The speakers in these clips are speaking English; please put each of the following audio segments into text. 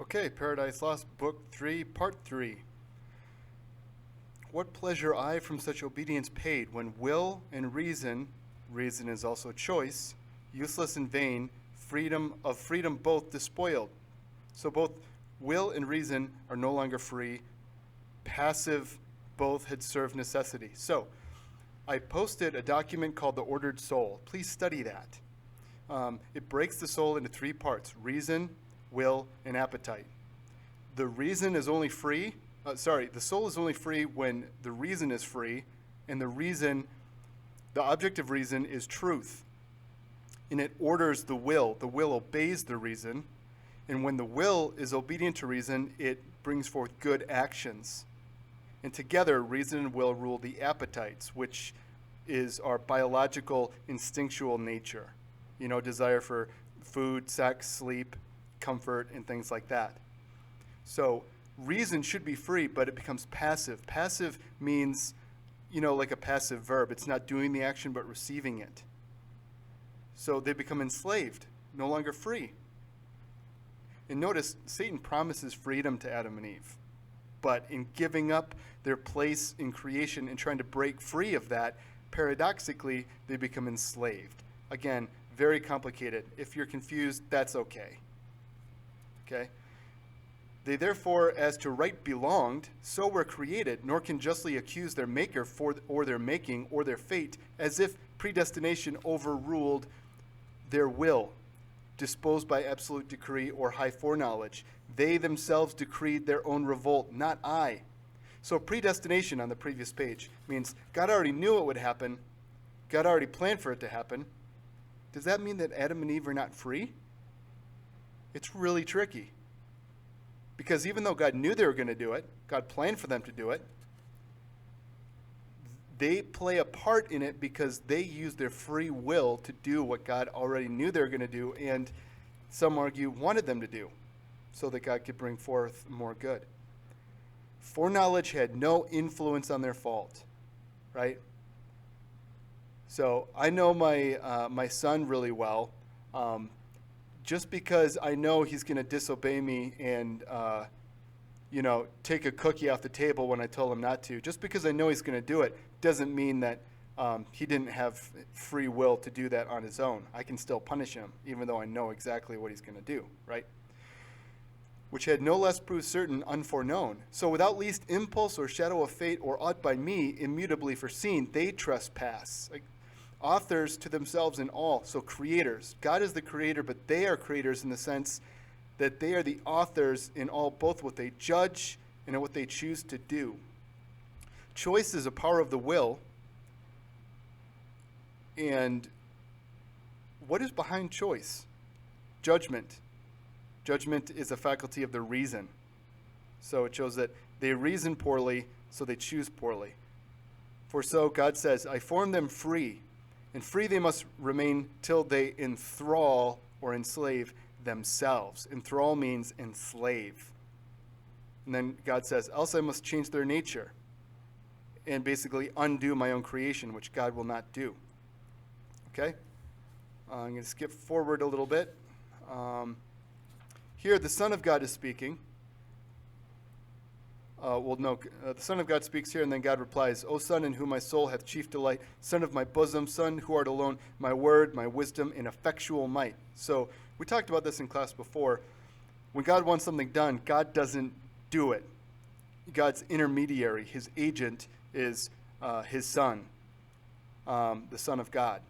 Okay, Paradise Lost, Book 3, Part 3. What pleasure I from such obedience paid, when will and reason is also choice, useless and vain, freedom both despoiled. So both will and reason are no longer free, passive both had served necessity. So I posted a document called The Ordered Soul. Please study that. It breaks the soul into three parts: reason, will, and appetite. The reason is only free, the soul is only free when the reason is free, and the object of reason is truth. And it orders the will obeys the reason, and when the will is obedient to reason, it brings forth good actions. And together, reason and will rule the appetites, which is our biological, instinctual nature. Desire for food, sex, sleep, comfort, and things like that. So reason should be free, but it becomes passive. Passive means, like a passive verb. It's not doing the action, but receiving it. So they become enslaved, no longer free. And notice, Satan promises freedom to Adam and Eve. But in giving up their place in creation and trying to break free of that, paradoxically, they become enslaved. Again, very complicated. If you're confused, that's okay. Okay? They therefore, as to right belonged, so were created, nor can justly accuse their maker or their making or their fate, as if predestination overruled their will, disposed by absolute decree or high foreknowledge. They themselves decreed their own revolt, not I. So predestination on the previous page means God already knew it would happen. God already planned for it to happen. Does that mean that Adam and Eve are not free? It's really tricky. Because even though God knew they were going to do it, God planned for them to do it, they play a part in it because they use their free will to do what God already knew they were going to do, and some argue wanted them to do, so that God could bring forth more good. Foreknowledge had no influence on their fault, right? So I know my son really well. Just because I know he's going to disobey me and, take a cookie off the table when I told him not to, just because I know he's going to do it, doesn't mean that he didn't have free will to do that on his own. I can still punish him, even though I know exactly what he's going to do, right? Which had no less proved certain unforeknown. So without least impulse or shadow of fate or aught by me immutably foreseen, they trespass. Authors to themselves in all, so creators. God is the creator, but they are creators in the sense that they are the authors in all, both what they judge and in what they choose to do. Choice is a power of the will. And what is behind choice? Judgment. Judgment is a faculty of the reason. So it shows that they reason poorly, so they choose poorly. For so God says, I formed them free, and free they must remain till they enthrall or enslave themselves. Enthrall means enslave. And then God says, else I must change their nature and basically undo my own creation, which God will not do. Okay? I'm going to skip forward a little bit. Here, the Son of God is speaking. The Son of God speaks here, and then God replies, O Son, in whom my soul hath chief delight, Son of my bosom, Son, who art alone, my word, my wisdom, and effectual might. So we talked about this in class before. When God wants something done, God doesn't do it. God's intermediary, his agent, is his Son, the Son of God.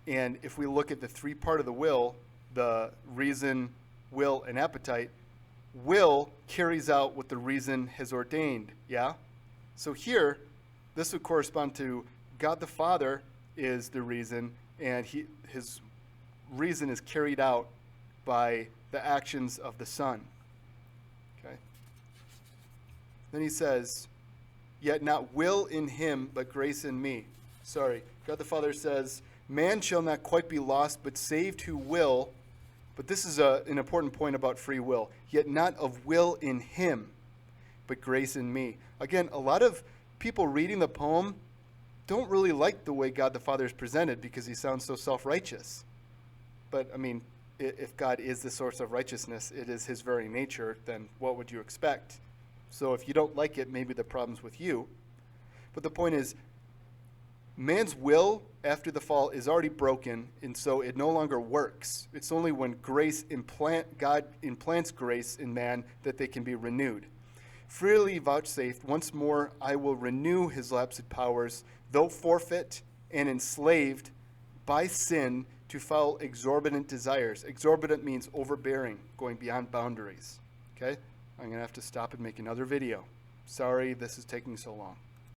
And if we look at the three part of the will, the reason, will, and appetite, will carries out what the reason has ordained, yeah? So here, this would correspond to God the Father is the reason, and his reason is carried out by the actions of the Son. Okay? Then he says, yet not will in him, but grace in me. God the Father says, man shall not quite be lost, but saved who will. But this is an important point about free will. Yet not of will in him, but grace in me. Again, a lot of people reading the poem don't really like the way God the Father is presented because he sounds so self-righteous. But, if God is the source of righteousness, it is his very nature, then what would you expect? So if you don't like it, maybe the problem's with you. But the point is, man's will after the fall is already broken, and so it no longer works. It's only when God implants grace in man that they can be renewed. Freely vouchsafed, once more I will renew his lapsed powers, though forfeit and enslaved by sin to foul exorbitant desires. Exorbitant means overbearing, going beyond boundaries. Okay? I'm going to have to stop and make another video. Sorry this is taking so long.